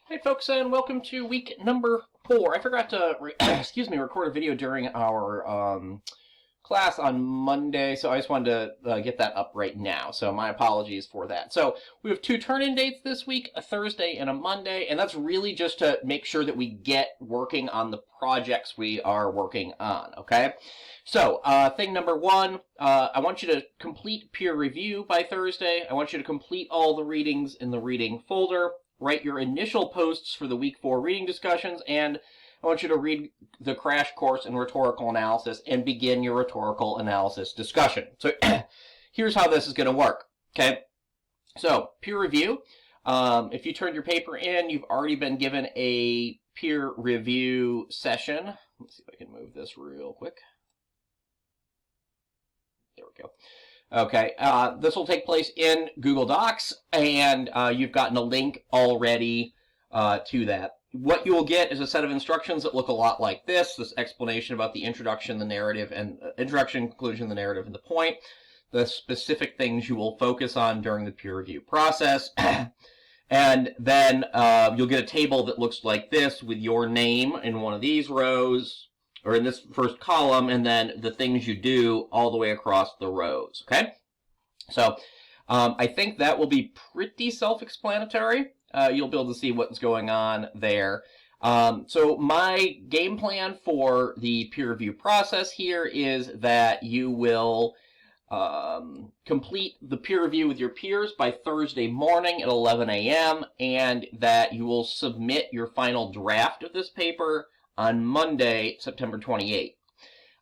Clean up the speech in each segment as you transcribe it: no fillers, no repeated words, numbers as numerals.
Hey folks, and welcome to week number 4. I forgot to record a video during our class on Monday, so I just wanted to get that up right now. So my apologies for that. So we have 2 turn-in dates this week, a Thursday and a Monday, and that's really just to make sure that we get working on the projects we are working on, okay? So, thing number 1, I want you to complete peer review by Thursday. I want you to complete all the readings in the reading folder. Write your initial posts for the week 4 reading discussions, and I want you to read the crash course in rhetorical analysis and begin your rhetorical analysis discussion. So here's how this is going to work, okay? So peer review. If you turned your paper in, you've already been given a peer review session. Let's see if I can move this real quick. There we go. Okay, this will take place in Google Docs, and you've gotten a link already to that. What you will get is a set of instructions that look a lot like this explanation about the introduction, the narrative, and introduction, conclusion, the narrative, and the point, the specific things you will focus on during the peer review process. And then you'll get a table that looks like this with your name in one of these rows, or in this first column, and then the things you do all the way across the rows, okay? So I think that will be pretty self-explanatory. You'll be able to see what's going on there. So my game plan for the peer review process here is that you will complete the peer review with your peers by Thursday morning at 11 a.m., and that you will submit your final draft of this paper on Monday, September 28th.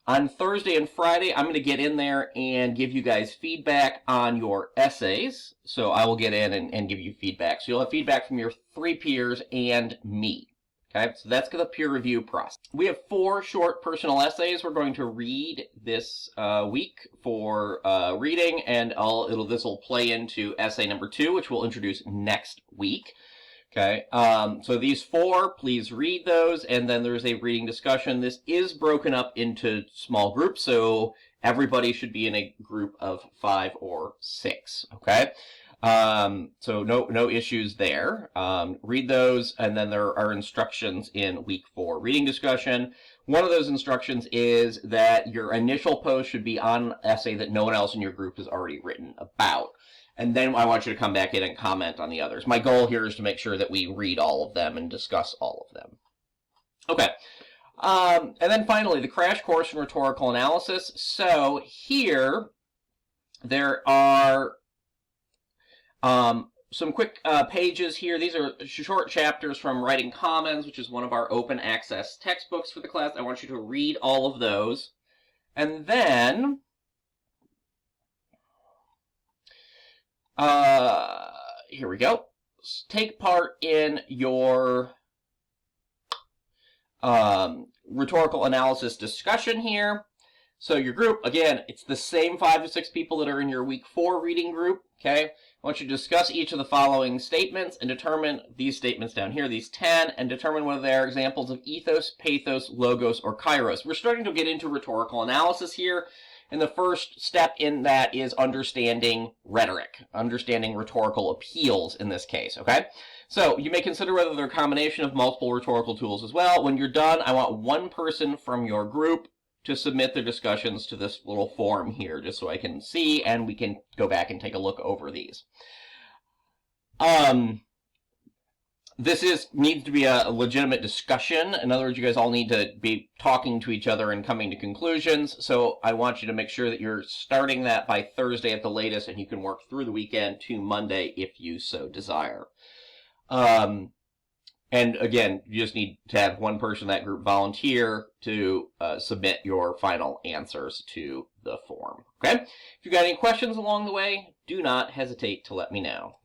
On Thursday and Friday, I'm going to get in there and give you guys feedback on your essays. So I will get in and give you feedback. So you'll have feedback from your 3 peers and me. Okay, so that's the peer review process. We have 4 short personal essays we're going to read this week for reading, and this will play into essay number 2, which we'll introduce next week. Okay, so these 4, please read those, and then there's a reading discussion. This is broken up into small groups, so everybody should be in a group of 5 or 6, okay? So no issues there. Read those, and then there are instructions in week 4 reading discussion. One of those instructions is that your initial post should be on an essay that no one else in your group has already written about. And then I want you to come back in and comment on the others. My goal here is to make sure that we read all of them and discuss all of them. Okay. And then finally, the crash course in rhetorical analysis. So here, there are some quick pages here. These are short chapters from Writing Commons, which is one of our open access textbooks for the class. I want you to read all of those. And then here we go. Take part in your rhetorical analysis discussion here. So your group, again, it's the same 5 to 6 people that are in your week 4 reading group, okay? I want you to discuss each of the following statements and determine these statements down here, these 10, and determine whether they are examples of ethos, pathos, logos, or kairos. We're starting to get into rhetorical analysis here. And the first step in that is understanding rhetoric, understanding rhetorical appeals in this case, okay? So you may consider whether they're a combination of multiple rhetorical tools as well. When you're done, I want one person from your group to submit their discussions to this little form here, just so I can see and we can go back and take a look over these. This needs to be a legitimate discussion. In other words, you guys all need to be talking to each other and coming to conclusions. So I want you to make sure that you're starting that by Thursday at the latest, and you can work through the weekend to Monday if you so desire. And again, you just need to have one person in that group volunteer to submit your final answers to the form. Okay? If you've got any questions along the way, do not hesitate to let me know.